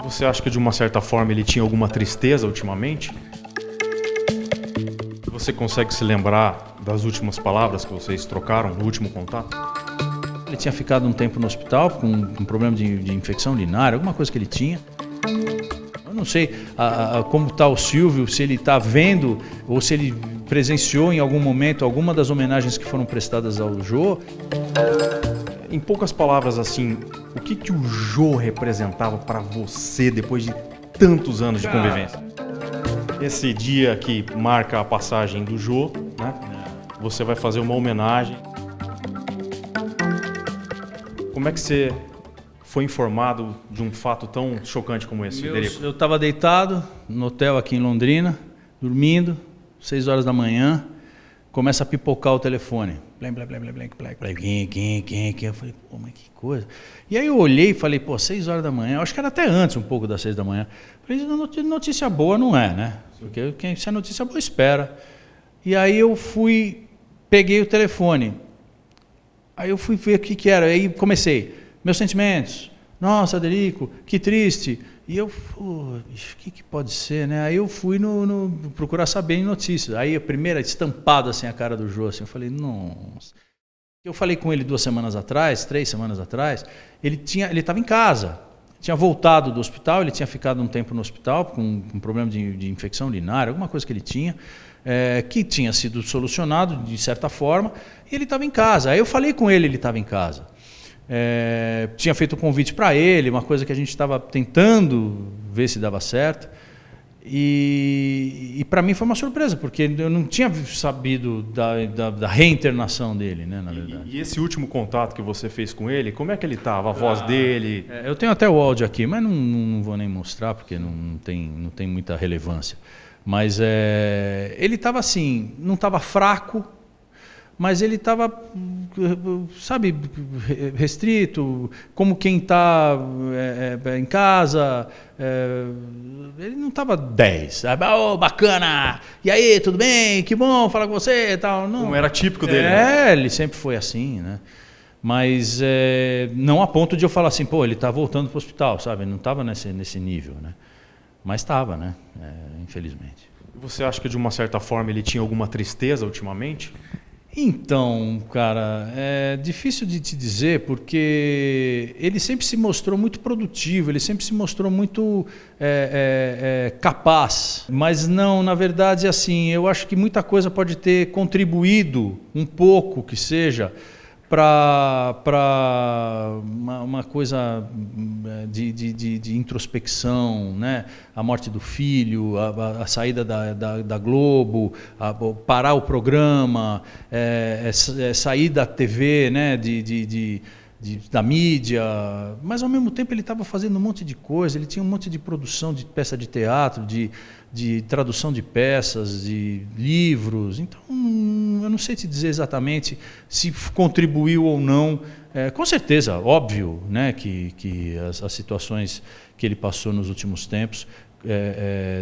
Você acha que de uma certa forma ele tinha alguma tristeza ultimamente? Você consegue se lembrar das últimas palavras que vocês trocaram no último contato? Ele tinha ficado um tempo no hospital com um problema de infecção urinária, alguma coisa que ele tinha. Eu não sei como está o Silvio, se ele está vendo ou se ele presenciou em algum momento alguma das homenagens que foram prestadas ao Jô. Em poucas palavras, assim, o que o Jô representava para você depois de tantos anos de convivência? Esse dia que marca a passagem do Jô, né? Você vai fazer uma homenagem. Como é que você foi informado de um fato tão chocante como esse, Derico? Eu estava deitado no hotel aqui em Londrina, dormindo, 6 horas da manhã, começa a pipocar o telefone. Blém, blém, blém, blém, blém, blém. Quem? Eu falei, pô, mas que coisa. E aí eu olhei e falei, pô, 6 horas da manhã, acho que era até antes um pouco das 6 da manhã. Falei, notícia boa não é, né? Porque se é notícia boa, espera. E aí eu peguei o telefone. Aí eu fui ver o que era. Aí comecei, meus sentimentos. Nossa, Derico, que triste. E eu, o que pode ser, né? Aí eu fui procurar saber em notícias. Aí a primeira estampada assim a cara do Jô, assim, eu falei, nossa. Eu falei com ele 2 semanas atrás, 3 semanas atrás, ele estava em casa. Tinha voltado do hospital, ele tinha ficado um tempo no hospital com um problema de infecção urinária, alguma coisa que ele tinha, que tinha sido solucionado de certa forma, e ele estava em casa. Aí eu falei com ele estava em casa. Tinha feito um convite para ele, uma coisa que a gente estava tentando ver se dava certo. E para mim foi uma surpresa, porque eu não tinha sabido da reinternação dele, né, na verdade. E esse último contato que você fez com ele, como é que ele estava? A voz dele? Eu tenho até o áudio aqui, mas não vou nem mostrar, porque não tem muita relevância. Mas ele estava assim, não estava fraco, mas ele estava, sabe, restrito, como quem está em casa. Ele não estava 10, oh, bacana, e aí, tudo bem, que bom falar com você e tal. Não era típico dele, né? Ele sempre foi assim, né? Mas não a ponto de eu falar assim, pô, ele está voltando para o hospital, sabe? Não estava nesse nível, né? Mas estava, né? Infelizmente. Você acha que de uma certa forma ele tinha alguma tristeza ultimamente? Então, cara, é difícil de te dizer, porque ele sempre se mostrou muito produtivo, ele sempre se mostrou muito capaz. Mas não, na verdade, assim, eu acho que muita coisa pode ter contribuído, um pouco que seja, para uma coisa de introspecção, né? A morte do filho, a saída da Globo, parar o programa, sair da TV, né? Da mídia, mas ao mesmo tempo ele estava fazendo um monte de coisa, ele tinha um monte de produção de peça de teatro, de tradução de peças, de livros. Então eu não sei te dizer exatamente se contribuiu ou não. Com certeza, óbvio, né, que as situações que ele passou nos últimos tempos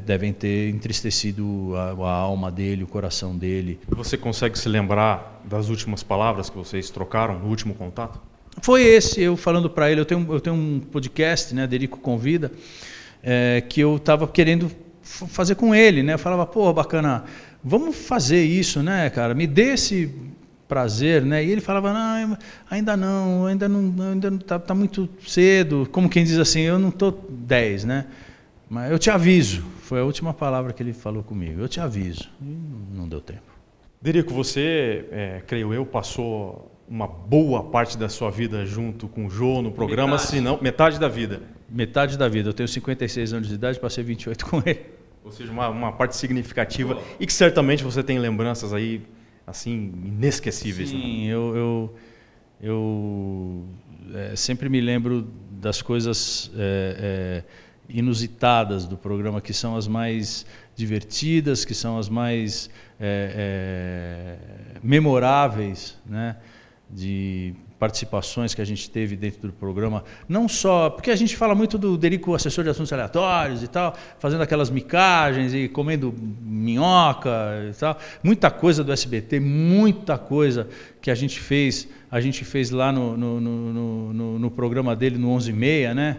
devem ter entristecido a alma dele, o coração dele. Você consegue se lembrar das últimas palavras que vocês trocaram no último contato? Foi esse, eu falando para ele, eu tenho um podcast, né, Derico Convida, que eu estava querendo fazer com ele, né? Eu falava, pô, bacana, vamos fazer isso, né, cara? Me dê esse prazer, né? E ele falava, não, ainda não tá muito cedo, como quem diz assim, eu não tô 10, né? Mas eu te aviso, foi a última palavra que ele falou comigo, eu te aviso, e não deu tempo. Derico, você, creio eu, passou uma boa parte da sua vida junto com o Jô no programa, se não metade da vida. Metade da vida. Eu tenho 56 anos de idade, passei 28 com ele. Ou seja, uma parte significativa e que certamente você tem lembranças aí, assim, inesquecíveis. Sim, né? eu sempre me lembro das coisas inusitadas do programa, que são as mais divertidas, que são as mais memoráveis, né? De participações que a gente teve dentro do programa, não só, porque a gente fala muito do Derico, assessor de assuntos aleatórios e tal, fazendo aquelas micagens e comendo minhoca e tal, muita coisa do SBT, muita coisa que a gente fez lá no programa dele, no 11h30, né?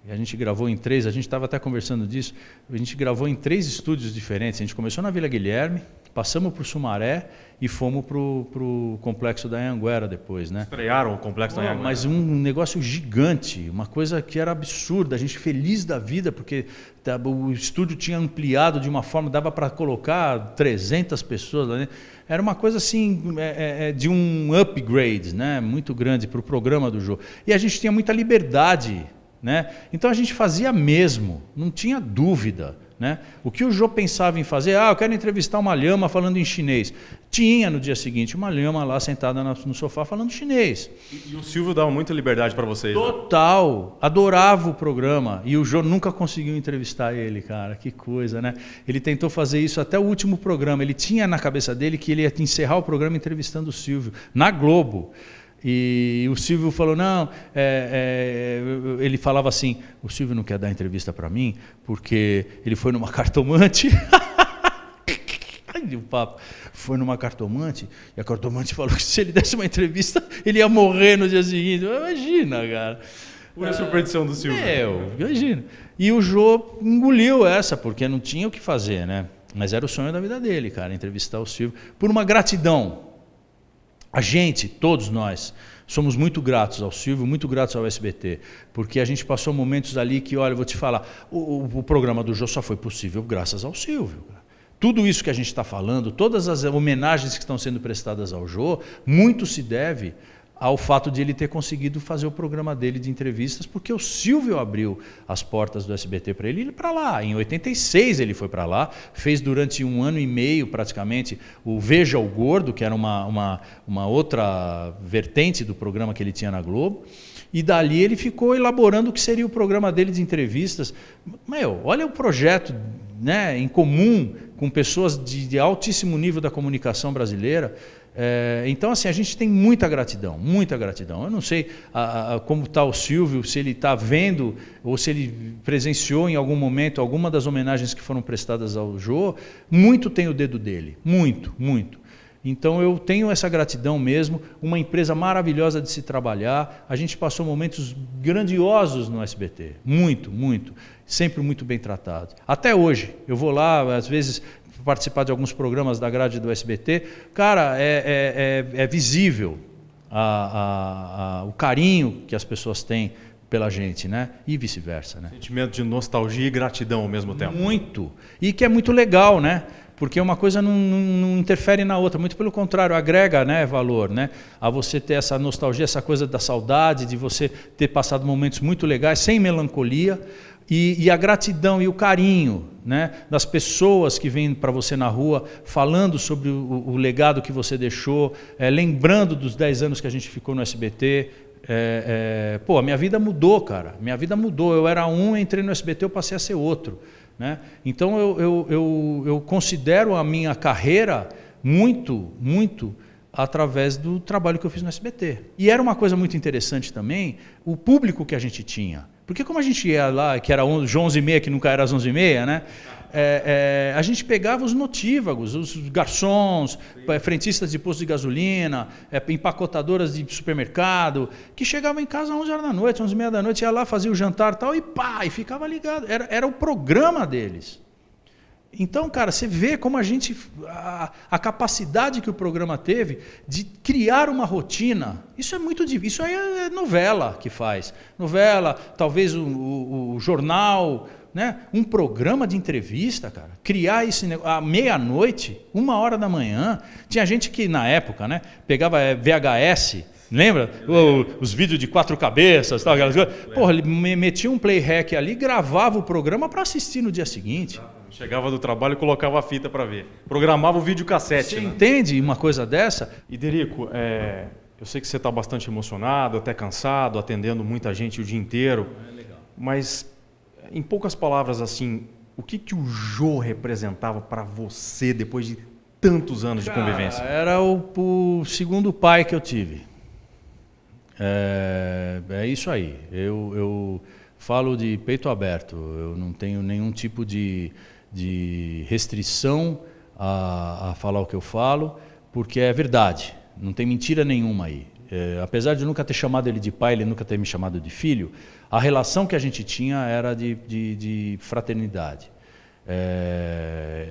A gente gravou em 3, a gente estava até conversando disso, a gente gravou em 3 estúdios diferentes. A gente começou na Vila Guilherme, passamos para o Sumaré e fomos para o Complexo da Anhanguera depois, né? Estrearam o Complexo da Anhanguera. Mas um negócio gigante, uma coisa que era absurda, a gente feliz da vida, porque o estúdio tinha ampliado de uma forma, dava para colocar 300 pessoas lá dentro. Era uma coisa assim, de um upgrade, né? Muito grande para o programa do Jô. E a gente tinha muita liberdade, né? Então a gente fazia mesmo, não tinha dúvida, né? O que o Jô pensava em fazer, eu quero entrevistar uma lhama falando em chinês. Tinha no dia seguinte uma lhama lá sentada no sofá falando chinês. E o Silvio dava muita liberdade para vocês. Total, né? Adorava o programa. E o Jô nunca conseguiu entrevistar ele, cara. Que coisa, né? Ele tentou fazer isso até o último programa. Ele tinha na cabeça dele que ele ia encerrar o programa entrevistando o Silvio, na Globo. E o Silvio falou, não, ele falava assim, o Silvio não quer dar entrevista para mim porque ele foi numa cartomante, o papo, foi numa cartomante e a cartomante falou que se ele desse uma entrevista ele ia morrer no dia seguinte. Imagina, cara. Pura superstição do Silvio. Imagina. E o Jô engoliu essa, porque não tinha o que fazer, né? Mas era o sonho da vida dele, cara, entrevistar o Silvio, por uma gratidão. A gente, todos nós, somos muito gratos ao Silvio, muito gratos ao SBT, porque a gente passou momentos ali que, olha, eu vou te falar, o programa do Jô só foi possível graças ao Silvio. Tudo isso que a gente está falando, todas as homenagens que estão sendo prestadas ao Jô, muito se deve ao fato de ele ter conseguido fazer o programa dele de entrevistas, porque o Silvio abriu as portas do SBT para ele ir para lá. Em 86 ele foi para lá, fez durante 1 ano e meio praticamente o Veja o Gordo, que era uma outra vertente do programa que ele tinha na Globo, e dali ele ficou elaborando o que seria o programa dele de entrevistas. Olha o projeto, né, em comum com pessoas de altíssimo nível da comunicação brasileira. Então, assim, a gente tem muita gratidão, muita gratidão. Eu não sei como está o Silvio, se ele está vendo ou se ele presenciou em algum momento alguma das homenagens que foram prestadas ao Jô. Muito tem o dedo dele, muito, muito. Então eu tenho essa gratidão mesmo, uma empresa maravilhosa de se trabalhar. A gente passou momentos grandiosos no SBT, muito, muito, sempre muito bem tratado. Até hoje, eu vou lá, às vezes, participar de alguns programas da grade do SBT, cara, é visível o carinho que as pessoas têm pela gente, né? E vice-versa, né? Sentimento de nostalgia e gratidão ao mesmo tempo. Muito. E que é muito legal, né? Porque uma coisa não interfere na outra, muito pelo contrário, agrega, né, valor, né? A você ter essa nostalgia, essa coisa da saudade, de você ter passado momentos muito legais, sem melancolia, e a gratidão e o carinho, né, das pessoas que vêm para você na rua, falando sobre o legado que você deixou, lembrando dos 10 anos que a gente ficou no SBT. A minha vida mudou, cara. Minha vida mudou. Eu era entrei no SBT, eu passei a ser outro. Né? Então eu considero a minha carreira muito, muito através do trabalho que eu fiz no SBT. E era uma coisa muito interessante também, o público que a gente tinha. Porque como a gente ia lá, que era 11h30, que nunca era às 11h30, né? A gente pegava os notívagos, os garçons, frentistas de posto de gasolina, empacotadoras de supermercado, que chegavam em casa às 11h da noite, 11h30 da noite, ia lá, fazia o jantar tal, e ficava ligado. Era o programa deles. Então, cara, você vê como a capacidade que o programa teve de criar uma rotina. Isso é muito difícil. Isso aí é novela que faz. Novela, talvez o jornal, né? Um programa de entrevista, cara. Criar esse negócio à meia-noite, 1h da manhã. Tinha gente que, na época, né, pegava VHS. Lembra? Os vídeos de 4 cabeças, tal, aquelas coisas. Porra, ele metia um play rec ali, gravava o programa para assistir no dia seguinte. Chegava do trabalho e colocava a fita para ver. Programava o videocassete. Você entende uma coisa dessa? E Derico, eu sei que você está bastante emocionado, até cansado, atendendo muita gente o dia inteiro. Legal. Mas, em poucas palavras, assim, o que o Jô representava para você depois de tantos anos de convivência? Era o segundo pai que eu tive. É isso aí. Eu falo de peito aberto. Eu não tenho nenhum tipo de restrição a falar o que eu falo, porque é verdade. Não tem mentira nenhuma aí. apesar de eu nunca ter chamado ele de pai, ele nunca ter me chamado de filho, a relação que a gente tinha era de fraternidade.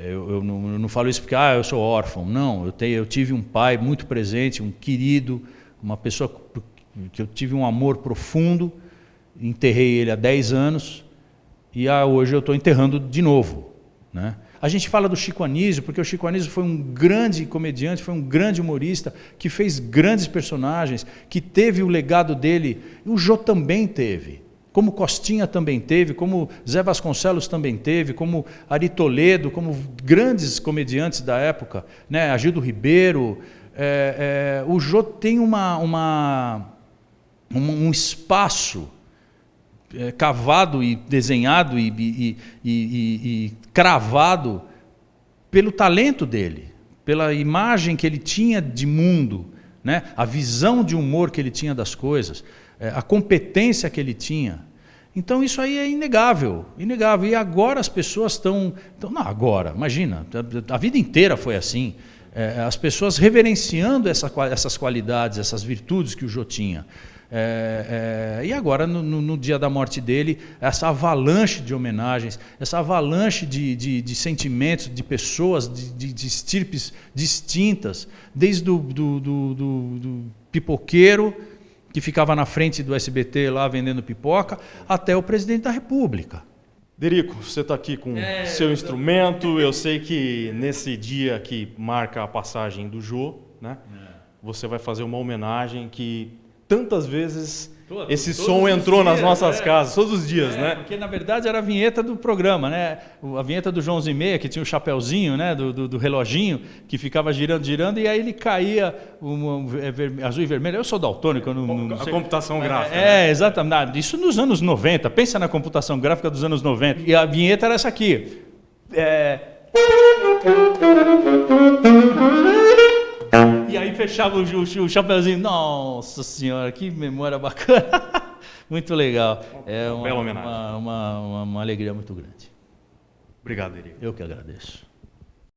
Eu não falo isso porque eu sou órfão. Não, eu tive um pai muito presente, um querido, uma pessoa que eu tive um amor profundo, enterrei ele há 10 anos e hoje eu estou enterrando de novo, né? A gente fala do Chico Anísio, porque o Chico Anísio foi um grande comediante, foi um grande humorista, que fez grandes personagens, que teve o legado dele, e o Jô também teve, como Costinha também teve, como Zé Vasconcelos também teve, como Ari Toledo, como grandes comediantes da época, né? Agildo Ribeiro. O Jô tem um espaço cavado e desenhado e cravado pelo talento dele, pela imagem que ele tinha de mundo, né? A visão de humor que ele tinha das coisas, a competência que ele tinha. Então isso aí é inegável, inegável. E agora as pessoas estão... Não, agora, imagina, a vida inteira foi assim. As pessoas reverenciando essas qualidades, essas virtudes que o Jô tinha. E agora, no dia da morte dele, essa avalanche de homenagens, essa avalanche de sentimentos, de pessoas, de estirpes distintas, desde do pipoqueiro, que ficava na frente do SBT lá vendendo pipoca, até o presidente da República. Derico, você está aqui com seu instrumento. Eu sei que nesse dia que marca a passagem do Jô, né, você vai fazer uma homenagem que tantas vezes esse som entrou nas nossas casas, todos os dias, né? Porque na verdade era a vinheta do programa, né? A vinheta do João e Meia, que tinha o chapeuzinho, né? Do reloginho, que ficava girando, girando, e aí ele caía azul e vermelho. Eu sou daltônico, eu não sei. A computação gráfica. Né? Exatamente. Isso nos anos 90. Pensa na computação gráfica dos anos 90. E a vinheta era essa aqui. E aí fechava o chapeuzinho. Nossa senhora, que memória bacana. Muito legal. É uma bela homenagem. Uma alegria muito grande. Obrigado, Derico. Eu que agradeço.